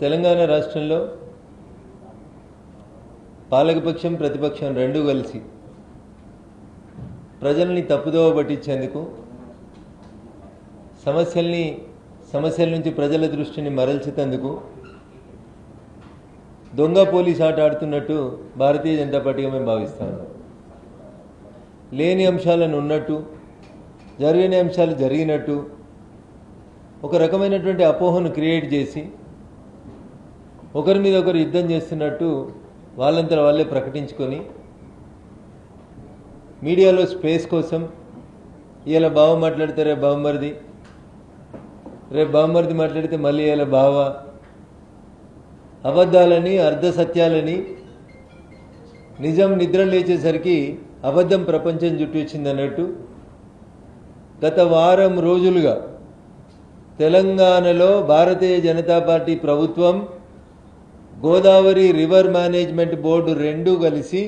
తెలంగాణ రాష్ట్రంలో పాలకపక్షం ప్రతిపక్షం రెండూ కలిసి ప్రజల్ని తప్పుదోవ పట్టించేందుకు సమస్యల నుంచి ప్రజల దృష్టిని మరల్చేందుకు దొంగ పోలీస్ ఆట ఆడుతున్నట్టు భారతీయ జనతా పార్టీగా మేము భావిస్తాము. లేని అంశాలను ఉన్నట్టు, జరిగిన అంశాలు జరిగినట్టు ఒక రకమైనటువంటి అపోహను క్రియేట్ చేసి ఒకరి మీద ఒకరు యుద్ధం చేస్తున్నట్టు వాళ్ళంతా వాళ్ళే ప్రకటించుకొని మీడియాలో స్పేస్ కోసం ఇలా బావ మాట్లాడితే రేపు బావమరిది, రేపు బావమరిది మాట్లాడితే మళ్ళీ ఇలా బావ, అబద్ధాలని అర్ధసత్యాలని నిజం నిద్ర లేచేసరికి అబద్ధం ప్రపంచం చుట్టూ వచ్చిందన్నట్టు గత వారం రోజులుగా తెలంగాణలో భారతీయ జనతా పార్టీ ప్రభుత్వం గోదావరి రివర్ మేనేజ్మెంట్ బోర్డు రెండూ కలిసి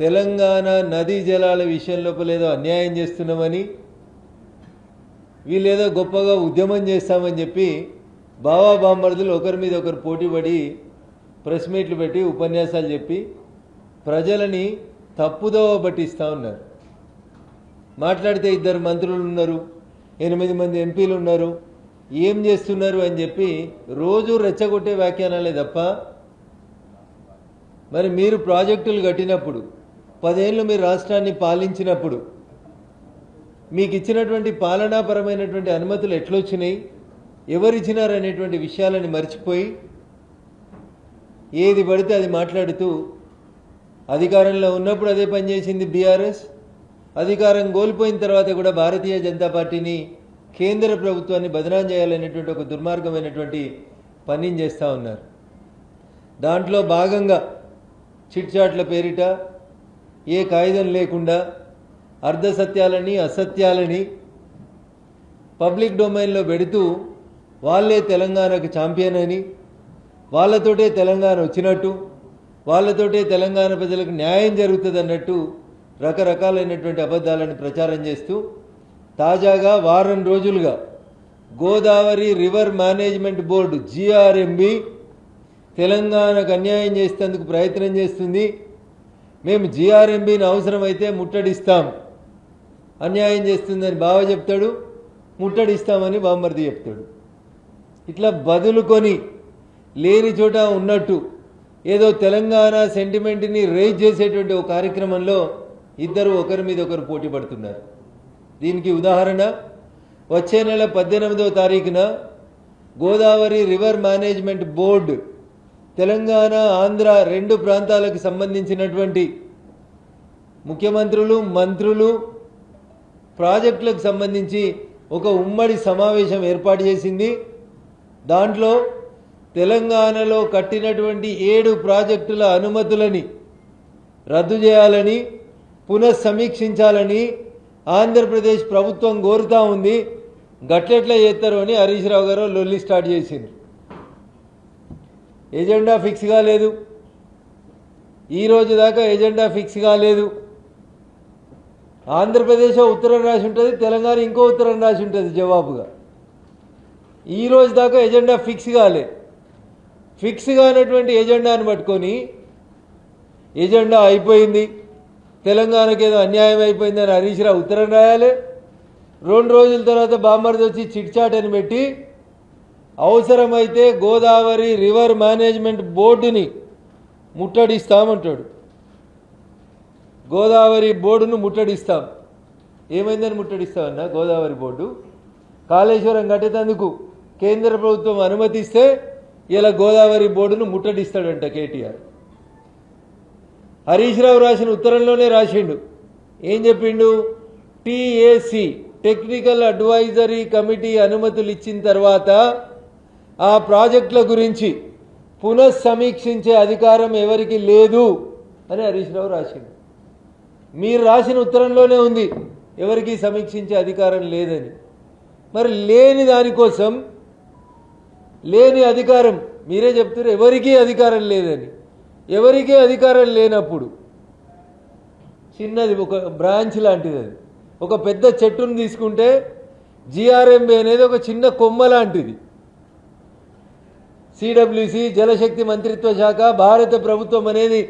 తెలంగాణ నదీ జలాల విషయం లోపల ఏదో అన్యాయం చేస్తున్నామని, వీళ్ళేదో గొప్పగా ఉద్యమం చేస్తామని చెప్పి బావా బామ్మర్దులు ఒకరి మీద ఒకరు పోటీపడి ప్రెస్ మీట్లు పెట్టి ఉపన్యాసాలు చెప్పి ప్రజలని తప్పుదోవ పట్టిస్తూ ఉన్నారు. మాట్లాడితే 2 మంత్రులు ఉన్నారు, 8 మంది ఎంపీలు ఉన్నారు, ఏం చేస్తున్నారు అని చెప్పి రోజు రెచ్చగొట్టే వ్యాఖ్యానాలే తప్ప, మరి మీరు ప్రాజెక్టులు కట్టినప్పుడు 10 ఏళ్ళు మీరు రాష్ట్రాన్ని పాలించినప్పుడు మీకు ఇచ్చినటువంటి పాలనాపరమైనటువంటి అనుమతులు ఎట్లొచ్చినాయి, ఎవరిచ్చినారనేటువంటి విషయాలని మర్చిపోయి ఏది పడితే అది మాట్లాడుతూ అధికారంలో ఉన్నప్పుడు అదే పనిచేసింది బీఆర్ఎస్, అధికారం కోల్పోయిన తర్వాత కూడా భారతీయ జనతా పార్టీని, కేంద్ర ప్రభుత్వాన్ని బదనాం చేయాలనేటువంటి ఒక దుర్మార్గమైనటువంటి పనిని చేస్తూ ఉన్నారు. దాంట్లో భాగంగా చిట్చాట్ల పేరిట ఏ కాయిదం లేకుండా అర్ధసత్యాలని అసత్యాలని పబ్లిక్ డొమైన్లో పెడుతూ వాళ్ళే తెలంగాణకు ఛాంపియన్ అని, వాళ్ళతోటే తెలంగాణ వచ్చినట్టు, వాళ్ళతోటే తెలంగాణ ప్రజలకు న్యాయం జరుగుతుంది అన్నట్టు రకరకాలైనటువంటి అబద్ధాలను ప్రచారం చేస్తూ తాజాగా వారం రోజులుగా Godavari river management board GRMB తెలంగాణకు అన్యాయం చేసేందుకు ప్రయత్నం చేస్తుంది. మేము GRMBని అవసరమైతే ముట్టడిస్తాం, అన్యాయం చేస్తుందని బావ చెప్తాడు, ముట్టడిస్తామని బామ్మర్ది చెప్తాడు. ఇట్లా బదులుకొని లేని చోట ఉన్నట్టు ఏదో తెలంగాణ సెంటిమెంట్ని రేజ్ చేసేటువంటి ఒక కార్యక్రమంలో ఇద్దరు ఒకరి మీద ఒకరు పోటీ పడుతున్నారు. దీనికి ఉదాహరణ వచ్చే నెల 18వ తారీఖున Godavari river management board Telangana Andhra 2 ప్రాంతాలకు సంబంధించినటువంటి ముఖ్యమంత్రులు, మంత్రులు ప్రాజెక్టులకు సంబంధించి ఒక ఉమ్మడి సమావేశం ఏర్పాటు చేసింది. దాంట్లో తెలంగాణలో కట్టినటువంటి 7 ప్రాజెక్టుల అనుమతులని రద్దు చేయాలని, పునఃసమీక్షించాలని ఆంధ్రప్రదేశ్ ప్రభుత్వం కోరుతా ఉంది. గట్లెట్లా చేస్తారు అని హరీష్ రావు గారు లొల్లి స్టార్ట్ చేసింది. ఎజెండా ఫిక్స్ కాలేదు, ఈరోజు దాకా ఎజెండా ఫిక్స్ కాలేదు. ఆంధ్రప్రదేశ్ ఉత్తరం రాసి ఉంటుంది, తెలంగాణ ఇంకో ఉత్తరం రాసి ఉంటుంది జవాబుగా. ఈరోజు దాకా ఎజెండా ఫిక్స్ కాలే. ఫిక్స్ కానటువంటి ఎజెండాను పట్టుకొని ఎజెండా అయిపోయింది, తెలంగాణకి ఏదో అన్యాయం అయిపోయిందని హరీష్ రావు ఉత్తరం రాయాలి. 2 రోజుల తర్వాత బామ్మర్ది వచ్చి చిట్చాట్ అని పెట్టి అవసరమైతే గోదావరి రివర్ మేనేజ్మెంట్ బోర్డుని ముట్టడిస్తామంటాడు. గోదావరి బోర్డును ముట్టడిస్తాం. ఏమైందని ముట్టడిస్తామన్నా? గోదావరి బోర్డు కాళేశ్వరం కట్టేందుకు కేంద్ర ప్రభుత్వం అనుమతిస్తే ఇలా గోదావరి బోర్డును ముట్టడిస్తాడంట కేటీఆర్. హరీష్ రావు రాసిన ఉత్తరంలోనే రాసిండు. ఏం చెప్పిండు? TAC టెక్నికల్ అడ్వైజరీ కమిటీ అనుమతులు ఇచ్చిన తర్వాత ఆ ప్రాజెక్టుల గురించి పునఃసమీక్షించే అధికారం ఎవరికి లేదు అని హరీష్ రావు రాసిండు. మీరు రాసిన ఉత్తరంలోనే ఉంది ఎవరికి సమీక్షించే అధికారం లేదని. మరి లేని దానికోసం లేని అధికారం మీరే చెప్తారు ఎవరికీ అధికారం లేదని. ఎవరికీ అధికారం లేనప్పుడు చిన్నది ఒక బ్రాంచ్ లాంటిది, అది ఒక పెద్ద చెట్టును తీసుకుంటే GRMB అనేది ఒక చిన్న కొమ్మ లాంటిది. సిడబ్ల్యూసి, జలశక్తి మంత్రిత్వ శాఖ, భారత ప్రభుత్వం అనేది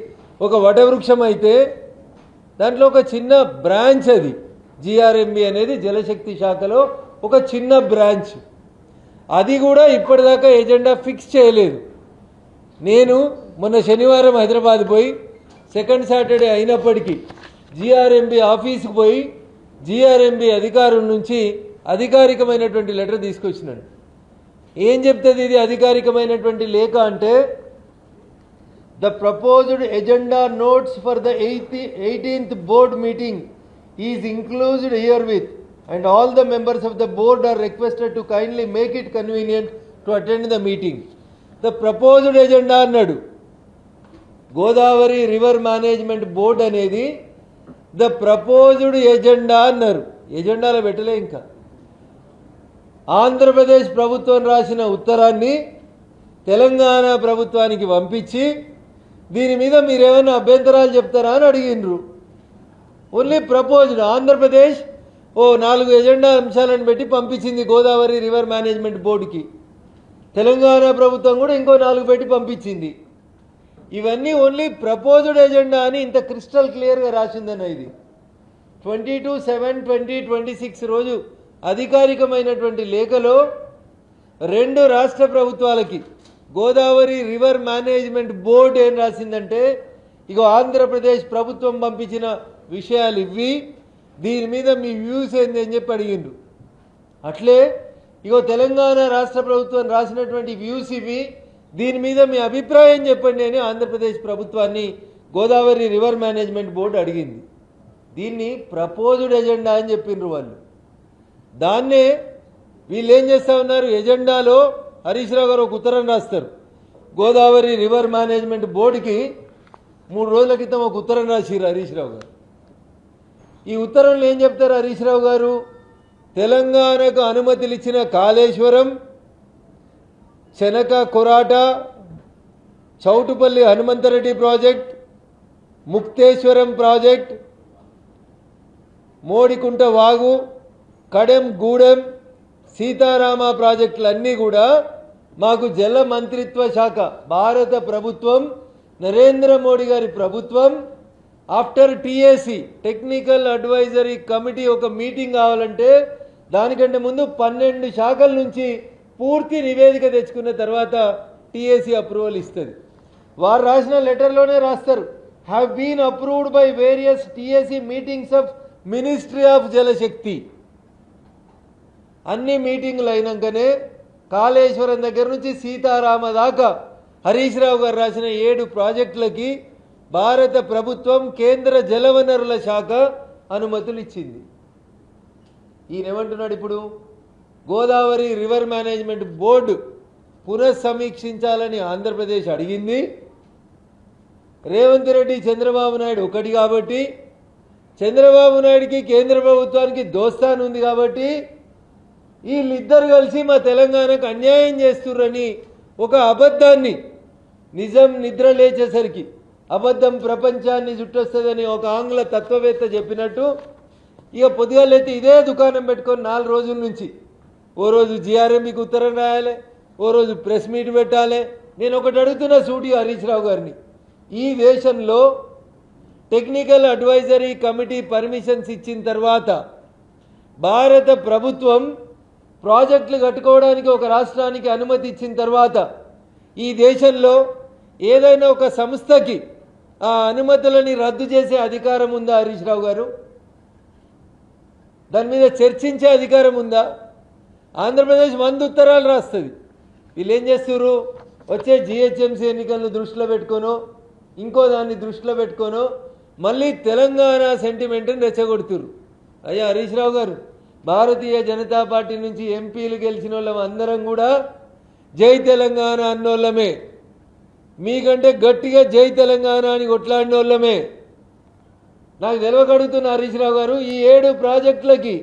ఒక వటవృక్షం అయితే దాంట్లో ఒక చిన్న బ్రాంచ్ అది జిఆర్ఎంబి అనేది జలశక్తి శాఖలో ఒక చిన్న బ్రాంచ్. అది కూడా ఇప్పటిదాకా ఎజెండా ఫిక్స్ చేయలేదు. నేను మొన్న శనివారం హైదరాబాద్ పోయి సెకండ్ సాటర్డే అయినప్పటికీ జిఆర్ఎంబి ఆఫీస్కి పోయి జిఆర్ఎంబి అధికారుల నుంచి అధికారికమైనటువంటి లెటర్ తీసుకొచ్చినాడు. ఏం చెప్తుంది ఇది అధికారికమైనటువంటి లేఖ అంటే, the proposed agenda notes for the 18th board meeting is included herewith and all the members of the board are requested to kindly make it convenient to attend the meeting. The proposed agenda అన్నాడు. Godavari river management board అనేది the proposed agenda అన్నారు. ఎజెండాలో పెట్టలే. ఇంకా ఆంధ్రప్రదేశ్ ప్రభుత్వం రాసిన ఉత్తరాన్ని తెలంగాణ ప్రభుత్వానికి పంపించి దీని మీద మీరేమైనా అభ్యంతరాలు చెప్తారా అని అడిగినరు. Only proposed. ఆంధ్రప్రదేశ్ 4 ఎజెండా అంశాలను పెట్టి పంపించింది గోదావరి రివర్ మేనేజ్మెంట్ బోర్డుకి. తెలంగాణ ప్రభుత్వం కూడా ఇంకో 4 పెట్టి పంపించింది. ఇవన్నీ ఓన్లీ ప్రపోజ్డ్ ఎజెండా అని ఇంత క్రిస్టల్ క్లియర్గా రాసిందన్న. ఇది 22/7/2026 రోజు అధికారికమైనటువంటి లేఖలో 2 రాష్ట్ర ప్రభుత్వాలకి గోదావరి రివర్ మేనేజ్మెంట్ బోర్డు ఏం రాసిందంటే, ఇగో ఆంధ్రప్రదేశ్ ప్రభుత్వం పంపించిన విషయాలు ఇవి, దీని మీద మీ వ్యూస్ ఏంది అని చెప్పి అడిగిండ్రు. అట్లే ఇగో తెలంగాణ రాష్ట్ర ప్రభుత్వం రాసినటువంటి వ్యూస్ ఇవి, దీని మీద మీ అభిప్రాయం చెప్పండి అని ఆంధ్రప్రదేశ్ ప్రభుత్వాన్ని గోదావరి రివర్ మేనేజ్మెంట్ బోర్డు అడిగింది. దీన్ని ప్రపోజ్డ్ ఎజెండా అని చెప్పిండ్రు వాళ్ళు. దాన్నే వీళ్ళు ఏం చేస్తూ ఉన్నారు, ఎజెండాలో హరీష్ రావు గారు ఒక ఉత్తరం రాస్తారు. గోదావరి రివర్ మేనేజ్మెంట్ బోర్డుకి 3 రోజుల క్రితం ఒక ఉత్తరం రాసిరు హరీష్ రావు గారు. ఈ ఉత్తరంలో ఏం చెప్తారు హరీష్ రావు గారు, తెలంగాణకు అనుమతులు ఇచ్చిన కాళేశ్వరం, చెనక కొరాట, చౌటుపల్లి హనుమంతరెడ్డి ప్రాజెక్ట్, ముక్తేశ్వరం ప్రాజెక్ట్, మోడికుంట వాగు, కడెం గూడెం, సీతారామ ప్రాజెక్టులన్నీ కూడా మాకు జల మంత్రిత్వ శాఖ భారత ప్రభుత్వం, నరేంద్ర మోడీ గారి ప్రభుత్వం after TAC technical advisory committee ఒక మీటింగ్ కావాలంటే దానికంటే ముందు 12 శాఖల నుంచి పూర్తి నివేదిక తెచ్చుకున్న తర్వాత టీఏసీ అప్రూవల్ ఇస్తుంది. వారు రాసిన లెటర్లోనే రాస్తారు, have been approved by various TAC meetings of ministry of Jal Shakti. అన్ని మీటింగ్లు అయినాకనే కాళేశ్వరం దగ్గర నుంచి సీతారామ దాకా హరీష్ రావు గారు రాసిన 7 ప్రాజెక్టులకి భారత ప్రభుత్వం కేంద్ర జలవనరుల శాఖ అనుమతులు ఇచ్చింది. ఈయనేమంటున్నాడు ఇప్పుడు, గోదావరి రివర్ మేనేజ్మెంట్ బోర్డు పునఃసమీక్షించాలని ఆంధ్రప్రదేశ్ అడిగింది. రేవంత్ రెడ్డి చంద్రబాబు నాయుడు ఒకటి కాబట్టి, చంద్రబాబు నాయుడికి కేంద్ర ప్రభుత్వానికి దోస్తాను ఉంది కాబట్టి వీళ్ళిద్దరు కలిసి మా తెలంగాణకు అన్యాయం చేస్తుర్రని ఒక అబద్ధాన్ని, నిజం నిద్ర లేచేసరికి అబద్ధం ప్రపంచాన్ని చుట్టొస్తుందని ఒక ఆంగ్ల తత్వవేత్త చెప్పినట్టు ఇక పొద్దుగాలైతే ఇదే దుకాణం పెట్టుకొని 4 రోజుల నుంచి ఓ రోజు జిఆర్ఎంబికి ఉత్తరం రాయాలి, ఓ రోజు ప్రెస్ మీట్ పెట్టాలి. నేను ఒకటి అడుగుతున్నా సూటిగా హరీష్ రావు గారిని, ఈ దేశంలో టెక్నికల్ అడ్వైజరీ కమిటీ పర్మిషన్స్ ఇచ్చిన తర్వాత భారత ప్రభుత్వం ప్రాజెక్టులు కట్టుకోవడానికి ఒక రాష్ట్రానికి అనుమతి ఇచ్చిన తర్వాత ఈ దేశంలో ఏదైనా ఒక సంస్థకి ఆ అనుమతులని రద్దు చేసే అధికారం ఉందా హరీష్ రావు గారు? దాని మీద చర్చించే అధికారం ఉందా? ఆంధ్రప్రదేశ్ 100 ఉత్తరాలు రాస్తుంది. వీళ్ళు ఏం చేస్తున్నారు, వచ్చే జిహెచ్ఎంసీ ఎన్నికలను దృష్టిలో పెట్టుకోనో ఇంకో దాన్ని దృష్టిలో పెట్టుకోనో మళ్ళీ తెలంగాణ సెంటిమెంట్ని రెచ్చగొడుతున్నారు. అయ్యా హరీష్ రావు గారు, భారతీయ జనతా పార్టీ నుంచి ఎంపీలు గెలిచిన వాళ్ళం అందరం కూడా జై తెలంగాణ అన్నోళ్ళమే, మీకంటే గట్టిగా జై తెలంగాణ అని కొట్లాడిన వాళ్ళమే. నాకు తెలియకడుగుతున్న హరీష్ రావు గారు, ఈ 7 ప్రాజెక్టులకి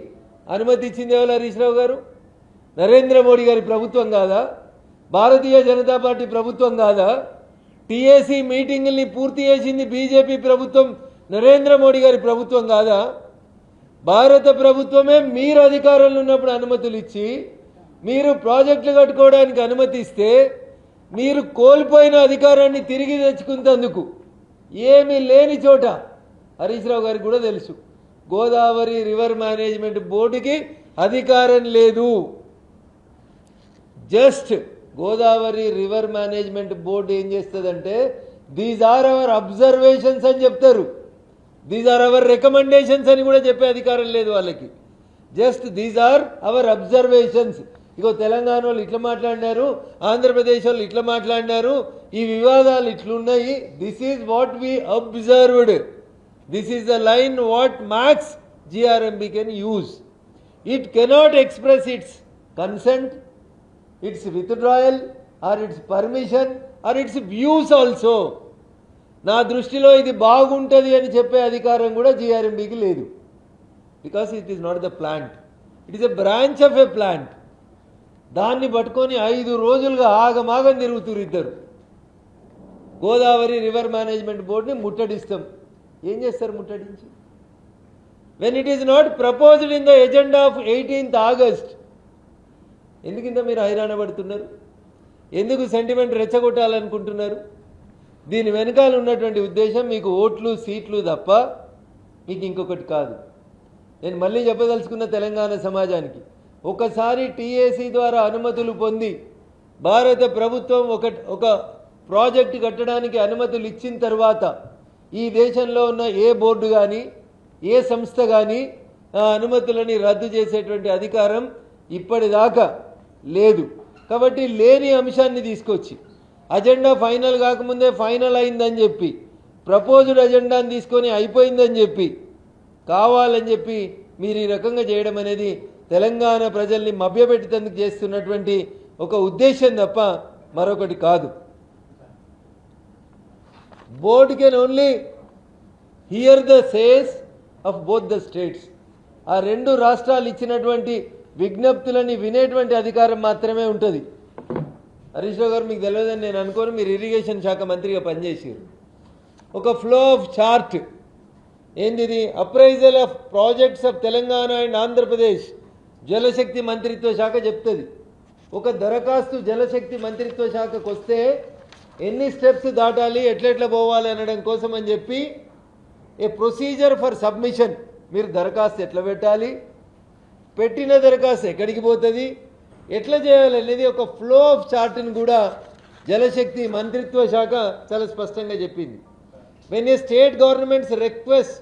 అనుమతి ఇచ్చింది ఎవరు హరీష్ రావు గారు? నరేంద్ర మోడీ గారి ప్రభుత్వం కాదా? భారతీయ జనతా పార్టీ ప్రభుత్వం కాదా? టీఏసీ మీటింగుల్ని పూర్తి చేసింది బీజేపీ ప్రభుత్వం, నరేంద్ర మోడీ గారి ప్రభుత్వం కాదా? భారత ప్రభుత్వమే మీరు అధికారంలో ఉన్నప్పుడు అనుమతులు ఇచ్చి మీరు ప్రాజెక్టులు కట్టుకోవడానికి అనుమతి ఇస్తే మీరు కోల్పోయిన అధికారాన్ని తిరిగి తెచ్చుకునేందుకు ఏమీ లేని చోట హరీష్ రావు గారికి కూడా తెలుసు గోదావరి రివర్ మేనేజ్మెంట్ బోర్డుకి అధికారం లేదు. Just Godavari river management board ఏం చేస్తుందంటే దీస్ ఆర్ అవర్ అబ్జర్వేషన్స్ అని చెప్తారు, దీస్ ఆర్ అవర్ రికమెండేషన్స్ అని కూడా చెప్పే అధికారం లేదు వాళ్ళకి. Just these are our observations. ఇగో తెలంగాణ వాళ్ళు ఇట్లా మాట్లాడినారు, ఆంధ్రప్రదేశ్ వాళ్ళు ఇట్లా మాట్లాడినారు, ఈ వివాదాలు ఇట్లున్నాయి. This is what we observed, this is the line what max GRMB can use. It cannot express its consent, its withdrawal or its permission or its views also. నా దృష్టిలో ఇది బాగుంటుంది అని చెప్పే అధికారం కూడా GRMBకి లేదు. Because it is not the plant, it is a branch of a plant. దాన్ని పట్టుకొని 5 రోజులుగా ఆగమాగం తిరుగుతురు ఇద్దరు. గోదావరి రివర్ మేనేజ్మెంట్ బోర్డుని ముట్టడిస్తాం. ఏం చేస్తారు ముట్టడించి? When it is not proposed in the agenda of 18th August, ఎందుకింత మీరు హైరాణ పడుతున్నారు? ఎందుకు సెంటిమెంట్ రెచ్చగొట్టాలనుకుంటున్నారు? దీని వెనకాల ఉన్నటువంటి ఉద్దేశం మీకు ఓట్లు సీట్లు తప్ప మీకు ఇంకొకటి కాదు. నేను మళ్ళీ చెప్పదలుచుకున్న తెలంగాణ సమాజానికి, ఒకసారి TAC ద్వారా అనుమతులు పొంది భారత ప్రభుత్వం ఒక ప్రాజెక్టు కట్టడానికి అనుమతులు ఇచ్చిన తర్వాత ఈ దేశంలో ఉన్న ఏ బోర్డు కానీ ఏ సంస్థ కానీ ఆ అనుమతులని రద్దు చేసేటువంటి అధికారం ఇప్పటిదాకా లేదు. కాబట్టి లేని అంశాన్ని తీసుకొచ్చి అజెండా ఫైనల్ కాకముందే ఫైనల్ అయిందని చెప్పి, ప్రపోజ్డ్ అజెండాని తీసుకొని అయిపోయిందని చెప్పి, కావాలని చెప్పి మీరు ఈ రకంగా చేయడం అనేది తెలంగాణ ప్రజల్ని మభ్యపెట్టేందుకు చేస్తున్నటువంటి ఒక ఉద్దేశం తప్ప మరొకటి కాదు. Board can only here the says of both the states. ఆ 2 రాష్ట్రాలు ఇచ్చినటువంటి విజ్ఞప్తులని వినేటువంటి అధికారం మాత్రమే ఉంటుంది. హరీష్ రావు గారు మీకు తెలియదని నేను అనుకోను, మీరు ఇరిగేషన్ శాఖ మంత్రిగా పనిచేసారు. ఒక ఫ్లో ఆఫ్ చార్ట్ ఏంటిది? Appraisal of projects of Telangana and Andhra Pradesh Jal Shakti మంత్రిత్వ శాఖ చెప్తుంది. ఒక దరఖాస్తు జలశక్తి మంత్రిత్వ శాఖకు వస్తే ఎన్ని స్టెప్స్ దాటాలి, ఎట్లెట్లా పోవాలి అనడం కోసం అని చెప్పి ఏ ప్రొసీజర్ ఫర్ సబ్మిషన్. మీరు దరఖాస్తు ఎట్లా పెట్టాలి, పెట్టిన దరఖాస్తు ఎక్కడికి పోతుంది, ఎట్లా చేయాలనేది ఒక ఫ్లో ఆఫ్ చార్ట్ని కూడా జలశక్తి మంత్రిత్వ శాఖ చాలా స్పష్టంగా చెప్పింది. When a state governments request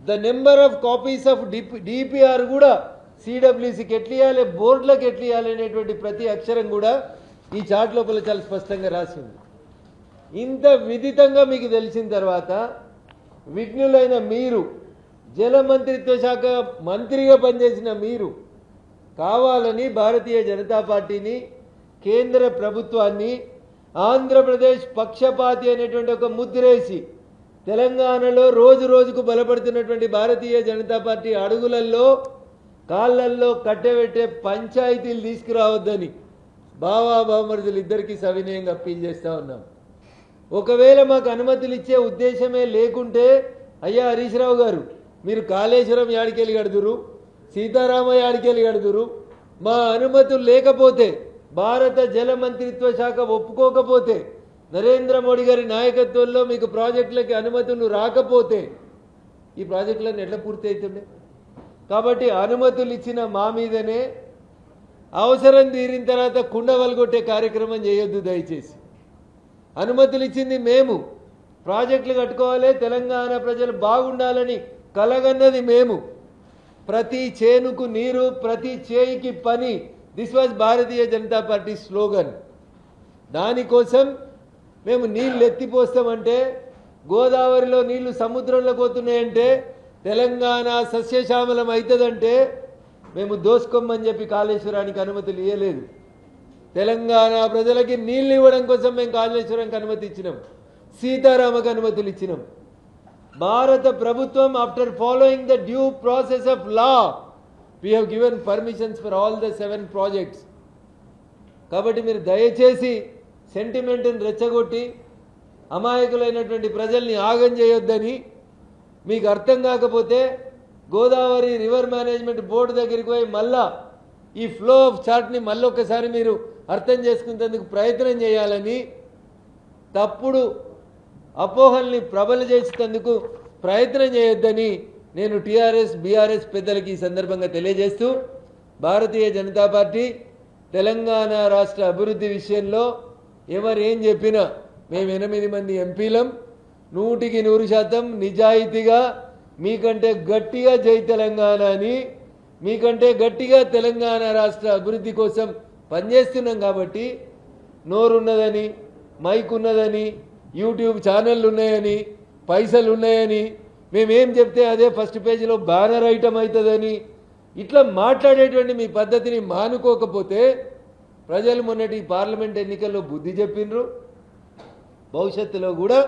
the number of copies of DPR కూడా CWCకి ఎట్లియాలి, బోర్డులకు ఎట్లియాలి అనేటువంటి ప్రతి అక్షరం కూడా ఈ చార్ట్ లోపల చాలా స్పష్టంగా రాసి ఉంది. ఇంత విదితంగా మీకు తెలిసిన తర్వాత విఘ్నులైన మీరు, జల మంత్రిత్వ శాఖ మంత్రిగా పనిచేసిన మీరు కావాలని భారతీయ జనతా పార్టీని, కేంద్ర ప్రభుత్వాన్ని ఆంధ్రప్రదేశ్ పక్షపాతి అనేటువంటి ఒక ముద్రేసి తెలంగాణలో రోజు రోజుకు బలపడుతున్నటువంటి భారతీయ జనతా పార్టీ అడుగులలో కాళ్ళల్లో కట్టబెట్టే పంచాయతీలు తీసుకురావద్దని బావమరుదులు ఇద్దరికీ సవినయంగా అప్పీల్ చేస్తూ ఉన్నాం. ఒకవేళ మాకు అనుమతులు ఇచ్చే ఉద్దేశమే లేకుంటే, అయ్యా హరీష్ రావు గారు, మీరు కాళేశ్వరం యాడికెళ్ళి కడుదురు, సీతారామ యాడికెళ్ళి కడుదురు, మా అనుమతులు లేకపోతే, భారత జల మంత్రిత్వ శాఖ ఒప్పుకోకపోతే, నరేంద్ర మోడీ గారి నాయకత్వంలో మీకు ప్రాజెక్టులకి అనుమతులు రాకపోతే ఈ ప్రాజెక్టులన్నీ ఎట్లా పూర్తి అవుతుండే? కాబట్టి అనుమతులు ఇచ్చిన మా మీదనే అవసరం తీరిన తర్వాత కుండ వలగొట్టే కార్యక్రమం చేయొద్దు దయచేసి. అనుమతులు ఇచ్చింది మేము, ప్రాజెక్టులు కట్టుకోవాలి, తెలంగాణ ప్రజలు బాగుండాలని కలగన్నది మేము. ప్రతి చేనుకు నీరు, ప్రతి చేయికి పని, this was Bharatiya Janata party slogan. దానికోసం మేము నీళ్ళు ఎత్తిపోస్తామంటే, గోదావరిలో నీళ్లు సముద్రంలోకి పోతున్నాయంటే, తెలంగాణ సస్యశ్యామలం అవుతుందంటే మేము దోసుకోమని చెప్పి కాళేశ్వరానికి అనుమతులు ఇవ్వలేదు. తెలంగాణ ప్రజలకి నీళ్ళు ఇవ్వడం కోసం మేము కాళేశ్వరానికి అనుమతి ఇచ్చినాం, సీతారామకు అనుమతులు ఇచ్చినాం. భారత ప్రభుత్వం after following the due process of law we have given permissions for all the 7 projects. కాబట్టి మీరు దయచేసి సెంటిమెంట్ని రెచ్చగొట్టి అమాయకులైనటువంటి ప్రజల్ని ఆగం చేయొద్దని, మీకు అర్థం కాకపోతే గోదావరి రివర్ మేనేజ్మెంట్ బోర్డు దగ్గరికి పోయి మళ్ళా ఈ ఫ్లో ఆఫ్ చార్ట్ని మళ్ళొక్కసారి మీరు అర్థం చేసుకునేందుకు ప్రయత్నం చేయాలని, తప్పుడు అపోహల్ని ప్రబల చేసేందుకు ప్రయత్నం చేయొద్దని నేను టీఆర్ఎస్ బీఆర్ఎస్ పెద్దలకి ఈ సందర్భంగా తెలియజేస్తూ, భారతీయ జనతా పార్టీ తెలంగాణ రాష్ట్ర అభివృద్ధి విషయంలో ఎవరు ఏం చెప్పినా మేము 8 మంది ఎంపీలం 100% నిజాయితీగా మీకంటే గట్టిగా జై తెలంగాణ అని, మీకంటే గట్టిగా తెలంగాణ రాష్ట్ర అభివృద్ధి కోసం పనిచేస్తున్నాం. కాబట్టి నోరున్నదని, మైక్ ఉన్నదని, యూట్యూబ్ ఛానళ్ళు ఉన్నాయని, పైసలు ఉన్నాయని, మేమేం చెప్తే అదే ఫస్ట్ పేజీలో బ్యానర్ ఐటమ్ అవుతుందని ఇట్లా మాట్లాడేటువంటి మీ పద్ధతిని మానుకోకపోతే ప్రజలు మొన్నటి పార్లమెంట్ ఎన్నికల్లో బుద్ధి చెప్పిండ్రు. భవిష్యత్తులో కూడా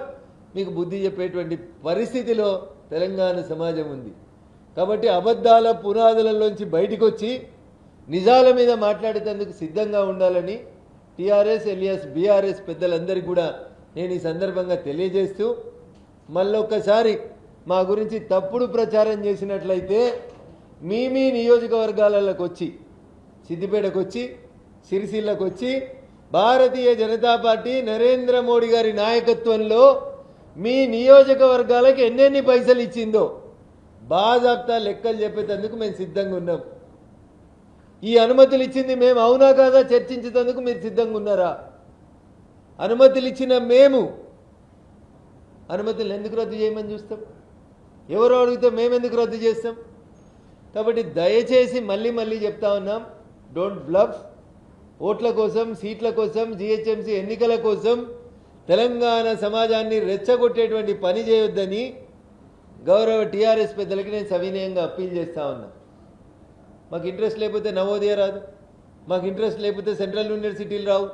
మీకు బుద్ధి చెప్పేటువంటి పరిస్థితిలో తెలంగాణ సమాజం ఉంది. కాబట్టి అబద్ధాల పునాదులలోంచి బయటకు వచ్చి నిజాల మీద మాట్లాడేందుకు సిద్ధంగా ఉండాలని టీఆర్ఎస్ ఎలియాస్ బీఆర్ఎస్ పెద్దలందరికీ కూడా నేను ఈ సందర్భంగా తెలియజేస్తూ, మళ్ళొక్కసారి మా గురించి తప్పుడు ప్రచారం చేసినట్లయితే మీ నియోజకవర్గాలకు వచ్చి, సిద్దిపేటకు వచ్చి, సిరిసిల్లకు వచ్చి భారతీయ జనతా పార్టీ నరేంద్ర మోడీ గారి నాయకత్వంలో మీ నియోజకవర్గాలకు ఎన్నెన్ని పైసలు ఇచ్చిందో బాజాబ్తా లెక్కలు చెప్పేందుకు మేము సిద్ధంగా ఉన్నాం. ఈ అనుమతులు ఇచ్చింది మేము అవునా కాదా చర్చించేందుకు మీరు సిద్ధంగా ఉన్నారా? అనుమతులు ఇచ్చిన మేము అనుమతులు ఎందుకు రద్దు చేయమని చూస్తాం? ఎవరు అడిగితే మేము ఎందుకు రద్దు చేస్తాం? కాబట్టి దయచేసి మళ్ళీ చెప్తా ఉన్నాం, డోంట్ బ్లఫ్. ఓట్ల కోసం, సీట్ల కోసం, జిహెచ్ఎంసీ ఎన్నికల కోసం తెలంగాణ సమాజాన్ని రెచ్చగొట్టేటువంటి పని చేయొద్దని గౌరవ టీఆర్ఎస్ పెద్దలకి నేను సవినయంగా అప్పీల్ చేస్తా ఉన్నా. మాకు ఇంట్రెస్ట్ లేకపోతే నవోదయ రాదు, మాకు ఇంట్రెస్ట్ లేకపోతే సెంట్రల్ యూనివర్సిటీలు రావు,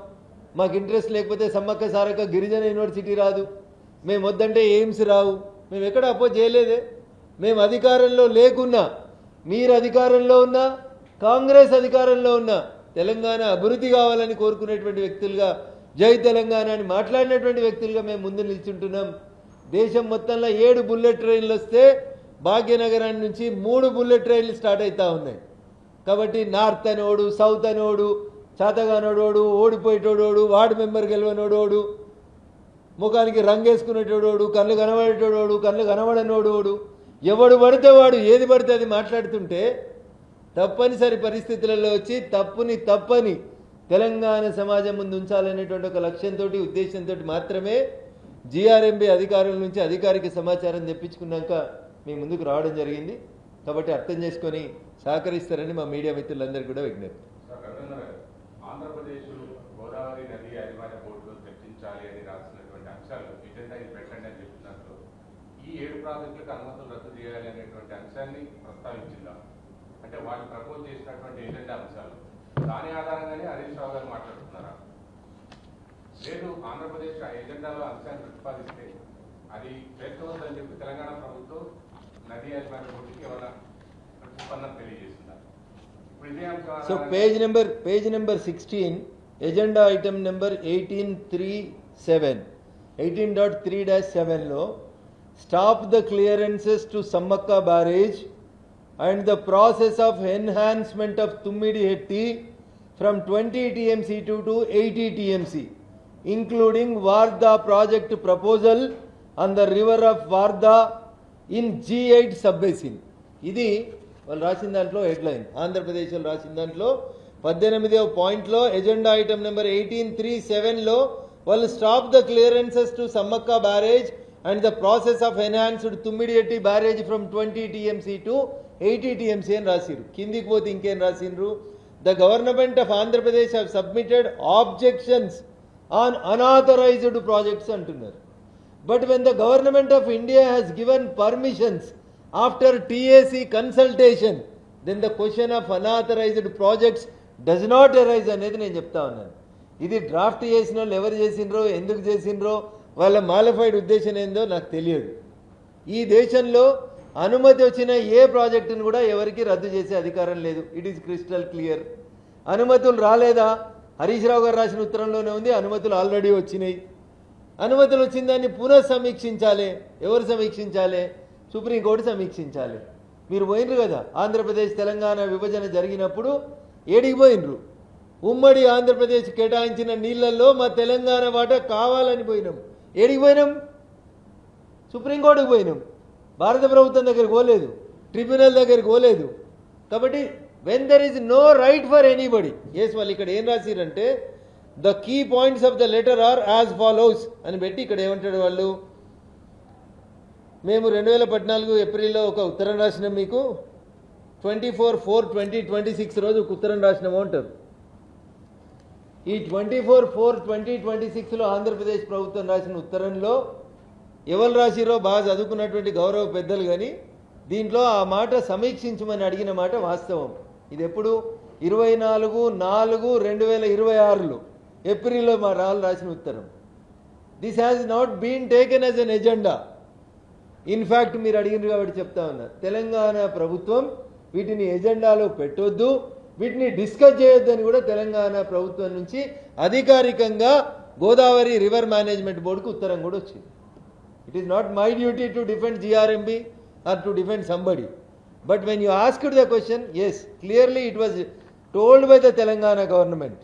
మాకు ఇంట్రెస్ట్ లేకపోతే సమ్మక్క సారక్క గిరిజన యూనివర్సిటీ రాదు, మేము వద్దంటే ఎయిమ్స్ రావు. మేము ఎక్కడ అపోజ్ చేయలేదే. మేము అధికారంలో లేకున్నా, మీరు అధికారంలో ఉన్నా, కాంగ్రెస్ అధికారంలో ఉన్నా తెలంగాణ అభివృద్ధి కావాలని కోరుకునేటువంటి వ్యక్తులుగా, జై తెలంగాణ అని మాట్లాడినటువంటి వ్యక్తులుగా మేము ముందు నిల్చుంటున్నాం. దేశం మొత్తంలో 7 బుల్లెట్ ట్రైన్లు వస్తే భాగ్యనగరాన్ని నుంచి 3 బుల్లెట్ ట్రైన్లు స్టార్ట్ అవుతా ఉన్నాయి. కాబట్టి నార్త్ అనోడు, సౌత్ అనోడు, చాతగానోడోడు, ఓడిపోయేటోడోడు, వార్డు మెంబర్ గెలవనోడోడు, ముఖానికి రంగేసుకునేటోడోడు, కళ్ళు కనబడేటోడోడు, కళ్ళు కనబడనోడోడు, ఎవడు పడితే వాడు ఏది పడితే అది మాట్లాడుతుంటే తప్పనిసరి పరిస్థితులలో వచ్చి తప్పని తెలంగాణ సమాజం ముందు ఉంచాలనేటువంటి ఒక లక్ష్యంతో, ఉద్దేశంతో మాత్రమే జీఆర్ఎంబీ అధికారుల నుంచి అధికారిక సమాచారం తెప్పించుకున్నాక మీ ముందుకు రావడం జరిగింది. కాబట్టి అర్థం చేసుకొని సహకరిస్తారని మా మీడియా మిత్రులందరికీ కూడా విజ్ఞప్తి. ఆంధ్రప్రదేశ్ గోదావరి నది యాజమాన్య బోర్డులో చర్చించాలి అని రాసినటువంటి అంశాలు ఎజెండా పెట్టండి అని చెప్పినట్లు ఈ 7 ప్రాజెక్టులకు అనుమతులు రద్దు చేయాలి అనేటువంటి అంశాన్ని ప్రస్తావించిందా? అంటే వాళ్ళు ప్రపోజ్ చేసినటువంటి ఎజెండా అంశాలు దాని ఆధారంగానే హరీష్ రావు గారు మాట్లాడుతున్నారా? లేదు, ఆంధ్రప్రదేశ్ ఆ ఎజెండాలో అంశాన్ని ప్రతిపాదిస్తే అది చేర్చవద్దని చెప్పి తెలంగాణ ప్రభుత్వం నది యాజమాన్య బోర్డుకి ఏమైనా ప్రతిస్పందన తెలియజేసిందా? ఇప్పుడు ఇదే అంశం. So page number 16, agenda item number 18.3-7లో stop the clearances to Samakka barrage and the process of enhancement of Tummidi Hetti from 20 TMC to 80 TMC, including Varda project proposal on the river of Varda in G8 sub-basin. ఇది వాళ్ళు రాసిన దాంట్లో headline. Andhra Pradesh వాళ్ళు రాసిన దాంట్లో 18వ పాయింట్లో agenda item number 18.3-7లో వాళ్ళు stop the clearances to Sammakka barrage and the process of enhanced Tummidi barrage from 20 TMC to 80 TMC అని రాసిరు. కిందికి పోతే ఇంకేం రాసిండ్రు? The government of Andhra Pradesh have submitted objections on unauthorized projects అంటున్నారు. But when the government of India has given permissions after TAC consultation, then the question of unauthorized projects does not arise అనేది నేను చెప్తా ఉన్నాను. ఇది draft చేసిన వాళ్ళు ఎవరు చేసిండ్రో, ఎందుకు చేసిండ్రో, వాళ్ళ మాలిఫైడ్ ఉద్దేశం ఏందో నాకు తెలియదు. ఈ దేశంలో అనుమతి వచ్చిన ఏ ప్రాజెక్టును కూడా ఎవరికి రద్దు చేసే అధికారం లేదు. It is crystal clear. అనుమతులు రాలేదా? హరీష్ రావు గారు రాసిన ఉత్తరంలోనే ఉంది, అనుమతులు ఆల్రెడీ వచ్చినాయి. అనుమతులు వచ్చిన దాన్ని పునః సమీక్షించాలి. ఎవరు సమీక్షించాలి? సుప్రీంకోర్టు సమీక్షించాలి. మీరు పోయినరు కదా, ఆంధ్రప్రదేశ్ తెలంగాణ విభజన జరిగినప్పుడు ఏడికి పోయినరు? ఉమ్మడి ఆంధ్రప్రదేశ్ కేటాయించిన నీళ్లలో మా తెలంగాణ వాటా కావాలని పోయినాం. ఏడికి పోయినాం? సుప్రీంకోర్టుకు పోయినాం. భారత ప్రభుత్వం దగ్గరికి పోలేదు, ట్రిబ్యునల్ దగ్గరికి పోలేదు. కాబట్టి when there is no right for anybody, yes వాళ్ళు ఇక్కడ ఏం రాసిరంటే the key points of the letter are as follows అని పెట్టి ఇక్కడ ఏమంటాడు వాళ్ళు, మేము 2014 ఏప్రిల్లో ఒక ఉత్తరం రాసినాం, మీకు 24/4/2026 రోజు ఒక ఉత్తరం రాసినాము అంటారు. ఈ 24/4/2026లో ఆంధ్రప్రదేశ్ ప్రభుత్వం రాసిన ఉత్తరంలో ఎవరు రాసిరో బాగా చదువుకున్నటువంటి గౌరవ పెద్దలు, కానీ దీంట్లో ఆ మాట సమీక్షించమని అడిగిన మాట వాస్తవం. ఇది ఎప్పుడు 24/4/2026లో ఏప్రిల్లో మా రాసిన ఉత్తరం. This has not been taken as an agenda. In fact మీరు అడిగినారు కాబట్టి చెప్తా ఉన్నా, తెలంగాణ ప్రభుత్వం వీటిని ఎజెండాలో పెట్టొద్దు, వీటిని డిస్కస్ చేయొద్దు అని కూడా తెలంగాణ ప్రభుత్వం నుంచి అధికారికంగా గోదావరి రివర్ మేనేజ్మెంట్ బోర్డుకు ఉత్తరం కూడా వచ్చింది. It is not my duty to defend GRMB or to defend somebody. But when you asked the question, yes, clearly it was told by the Telangana government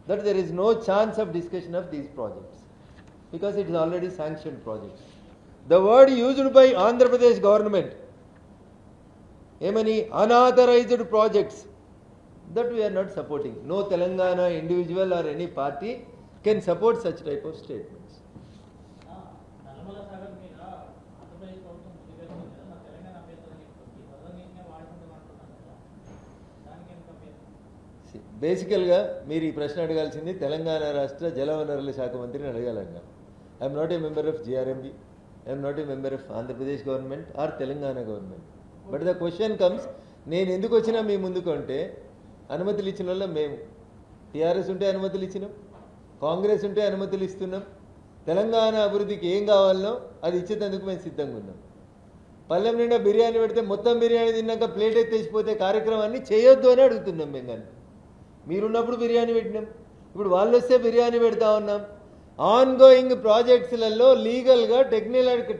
that there is no chance of discussion of these projects because it is already sanctioned projects. The word used by Andhra Pradesh government, many unauthorized projects, that we are not supporting. No Telangana individual or any party can support such type of statements. బేసికల్గా మీరు ఈ ప్రశ్న అడగాల్సింది తెలంగాణ రాష్ట్ర జలవనరుల శాఖ మంత్రిని అడగాలంగా. I'm not a member of GRMB, I'm not a member of Andhra Pradesh government or Telangana government. But the question comes, నేను ఎందుకు వచ్చినా మీ ముందుకు అంటే అనుమతులు ఇచ్చిన వల్ల మేము టీఆర్ఎస్ ఉంటే అనుమతులు ఇచ్చినాం, కాంగ్రెస్ ఉంటే అనుమతులు ఇస్తున్నాం. తెలంగాణ అభివృద్ధికి ఏం కావాలనో అది ఇచ్చేందుకు మేము సిద్ధంగా ఉన్నాం. పల్లెం నిండా బిర్యానీ పెడితే మొత్తం బిర్యానీ తిన్నాక ప్లేట్ ఎత్తేసిపోతే కార్యక్రమాన్ని చేయొద్దు అని అడుగుతున్నాం మేము. కానీ మీరున్నప్పుడు బిర్యానీ పెట్టినాం, ఇప్పుడు వాళ్ళు వస్తే బిర్యానీ పెడతా ఉన్నాం. ఆన్గోయింగ్ ప్రాజెక్ట్స్లలో లీగల్గా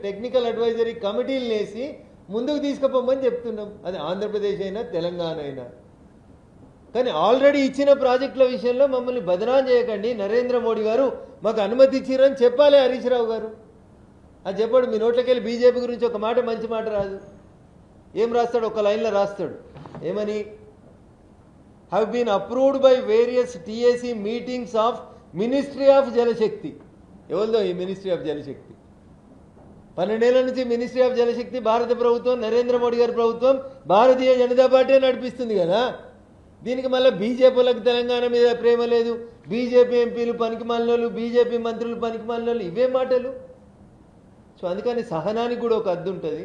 టెక్నికల్ అడ్వైజరీ కమిటీలు వేసి ముందుకు తీసుకుపోమని చెప్తున్నాం. అది ఆంధ్రప్రదేశ్ అయినా తెలంగాణ అయినా. కానీ ఆల్రెడీ ఇచ్చిన ప్రాజెక్టుల విషయంలో మమ్మల్ని బదనాం చేయకండి. నరేంద్ర మోడీ గారు మాకు అనుమతి ఇచ్చిరని చెప్పాలి హరీష్ రావు గారు. అది చెప్పాడు. మీ నోట్లకెళ్ళి బీజేపీ గురించి ఒక మాట మంచి మాట రాదు. ఏం రాస్తాడు? ఒక లైన్లో రాస్తాడు, ఏమని, have been approved by various TAC meetings of Ministry of Jalashakti. ఎవరిదో ఈ మినిస్ట్రీ ఆఫ్ జలశక్తి? 12 ఏళ్ల నుంచి మినిస్ట్రీ ఆఫ్ జలశక్తి భారత ప్రభుత్వం, నరేంద్ర మోడీ గారి ప్రభుత్వం, భారతీయ జనతా పార్టీ నడిపిస్తుంది కదా. దీనికి మళ్ళీ బీజేపీలకు తెలంగాణ మీద ప్రేమ లేదు, బీజేపీ ఎంపీలు పనికిమాలినోళ్ళు, బీజేపీ మంత్రులు పనికిమాలినోళ్ళు, ఇవే మాటలు. సో అందుకని సహనానికి కూడా ఒక అద్దు ఉంటుంది.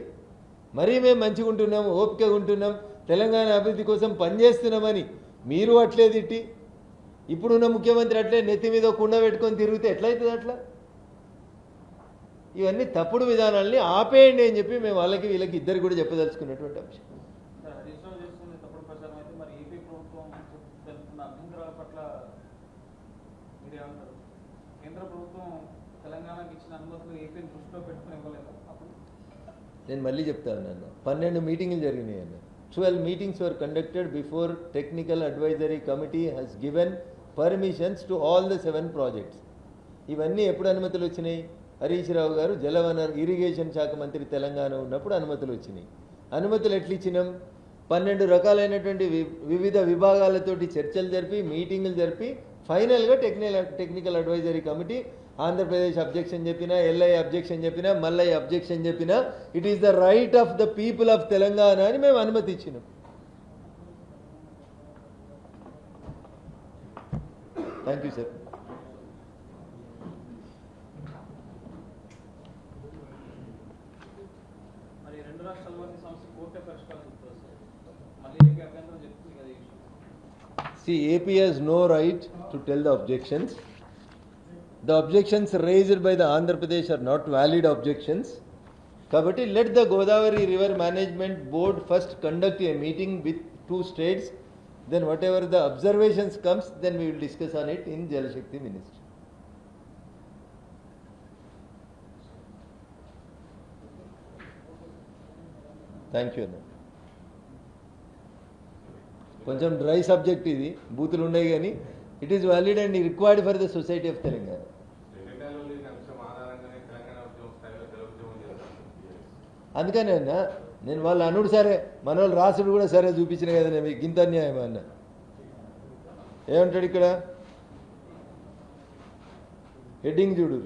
మరీ మేము మంచిగా ఉంటున్నాం, ఓపికగా ఉంటున్నాం, తెలంగాణ అభివృద్ధి కోసం పనిచేస్తున్నామని మీరు అట్లే తిట్టి, ఇప్పుడున్న ముఖ్యమంత్రి అట్లే నెత్తి మీద కుండ పెట్టుకొని తిరిగితే ఎట్లయితుంది? అట్లా ఇవన్నీ తప్పుడు విధానాల్ని ఆపేయండి అని చెప్పి మేము వాళ్ళకి వీళ్ళకి ఇద్దరు కూడా చెప్పదలుచుకున్నటువంటి అంశం. నేను మళ్ళీ చెప్తాను అన్న, 12 మీటింగ్లు జరిగినాయి అన్న. 12 meetings were conducted before technical advisory committee has given permissions to all the 7 projects. ఇవన్నీ ఎప్పుడు అనుమతులు వచ్చినాయి? హరీష్ రావు గారు జలవనరు ఇరిగేషన్ శాఖ మంత్రి తెలంగాణ ఉన్నప్పుడు అనుమతులు వచ్చినాయి. అనుమతులు ఎట్లా ఇచ్చినాం? 12 రకాలైనటువంటి వివిధ విభాగాలతోటి చర్చలు జరిపి, మీటింగులు జరిపి, ఫైనల్గా technical advisory committee Andhra Pradesh objection చెప్పినా, LI అబ్జెక్షన్ చెప్పినా, మల్లయ్య అబ్జెక్షన్ చెప్పినా, it is the right of the people of Telangana అని మేము అనుమతి ఇచ్చినాం. Thank you sir. See, AP has no right to tell the objections. The objections raised by the Andhra Pradesh are not valid objections. Kabatti, let the Godavari River Management Board first conduct a meeting with 2 states. Then whatever the observations comes, then we will discuss on it in Jal Shakti Ministry. Thank you. కొంచెం dry subject ఇది, బూతులు ఉన్నాయి కానీ it is valid and required for the society of Telangana. ఎన్నికల్లో లేని అంశం ఆధారంగానే తెలంగాణ ఉద్యమం స్థాయిలో జల ఉద్యమం చేస్తాం. అందుకని అన్న నేను వాళ్ళు అనుడు సరే, మన వాళ్ళు రాసుడు కూడా సరే చూపించిన కదా నేను మీకు ఇంత అన్యాయం అన్న. ఏమంటాడు ఇక్కడ హెడ్డింగ్ చూడు,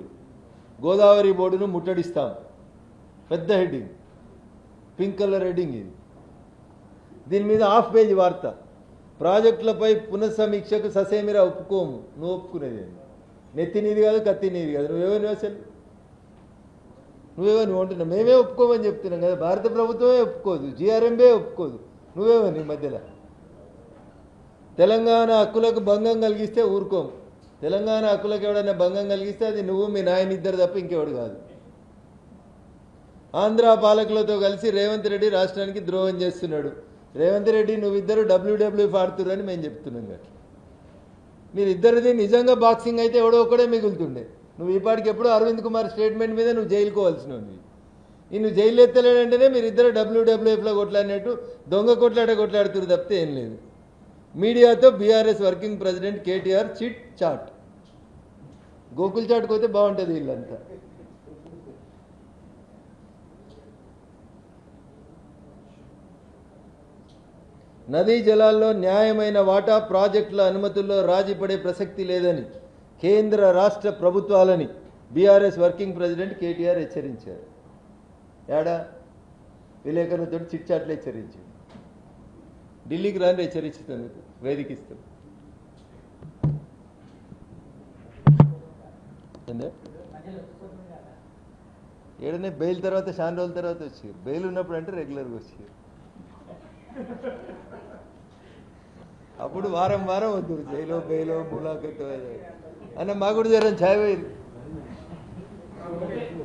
గోదావరి బోర్డును ముట్టడిస్తాం, పెద్ద హెడ్డింగ్, పింక్ కలర్ హెడ్డింగ్ ఇది. దీని మీద హాఫ్ పేజీ వార్త, ప్రాజెక్టులపై పునఃసమీక్షకు ససేమిరా ఒప్పుకోము. నువ్వు ఒప్పుకునేది నెత్తి నీది కాదు, కత్తి నీది కాదు, నువ్వేమని అసలు నువ్వేమని అంటున్నావు? మేమే ఒప్పుకోమని చెప్తున్నాం కదా, భారత ప్రభుత్వమే ఒప్పుకోదు, జిఆర్ఎంబే ఒప్పుకోదు, నువ్వేమని మధ్యలో తెలంగాణ హక్కులకు భంగం కలిగిస్తే ఊరుకోము. తెలంగాణ హక్కులకు ఎవడైనా భంగం కలిగిస్తే అది నువ్వు మీ నాయన ఇద్దరు తప్ప ఇంకెవడు కాదు. ఆంధ్ర పాలకులతో కలిసి రేవంత్ రెడ్డి రాష్ట్రానికి ద్రోహం చేస్తున్నాడు. రేవంత్ రెడ్డి నువ్విద్దరు డబ్ల్యూడబ్ల్యూఎఫ్ ఆడుతున్నారు అని మేము చెప్తున్నాం కదా. మీరిద్దరిది నిజంగా బాక్సింగ్ అయితే ఎవడో ఒకడే మిగులుతుండే. నువ్వు ఈ పాటికి ఎప్పుడో అరవింద్ కుమార్ స్టేట్మెంట్ మీద నువ్వు జైలుకోవాల్సినవి. నువ్వు జైలు ఎత్తలేడంటేనే మీరిద్దరు డబ్ల్యూడబ్ల్యూఎఫ్లో కొట్లాడినట్టు దొంగ కొట్లాడుతున్నారు తప్పితే ఏం లేదు. మీడియాతో BRS working president KTR chit chat. Gokul చాట్కి పోతే బాగుంటుంది వీళ్ళంతా. నదీ జలాల్లో న్యాయమైన వాటా, ప్రాజెక్టుల అనుమతుల్లో రాజీ పడే ప్రసక్తి లేదని కేంద్ర రాష్ట్ర ప్రభుత్వాలని బీఆర్ఎస్ వర్కింగ్ ప్రెసిడెంట్ కేటీఆర్ హెచ్చరించారు. ఏడా విలేకరులతో చిట్చాట్లు హెచ్చరించారు. ఢిల్లీకి రాని హెచ్చరిస్తాను, వేదికిస్తాం. ఏడనే బెయిల్ తర్వాత చాలా రోజుల తర్వాత వచ్చారు. బెయిల్ ఉన్నప్పుడు అంటే రెగ్యులర్గా వచ్చారు. అప్పుడు వారం వారం వద్దు, జైలో బెయిలో ములాఖత్ అన్న. మా కూడా జరం ఛాయ్ పోయింది.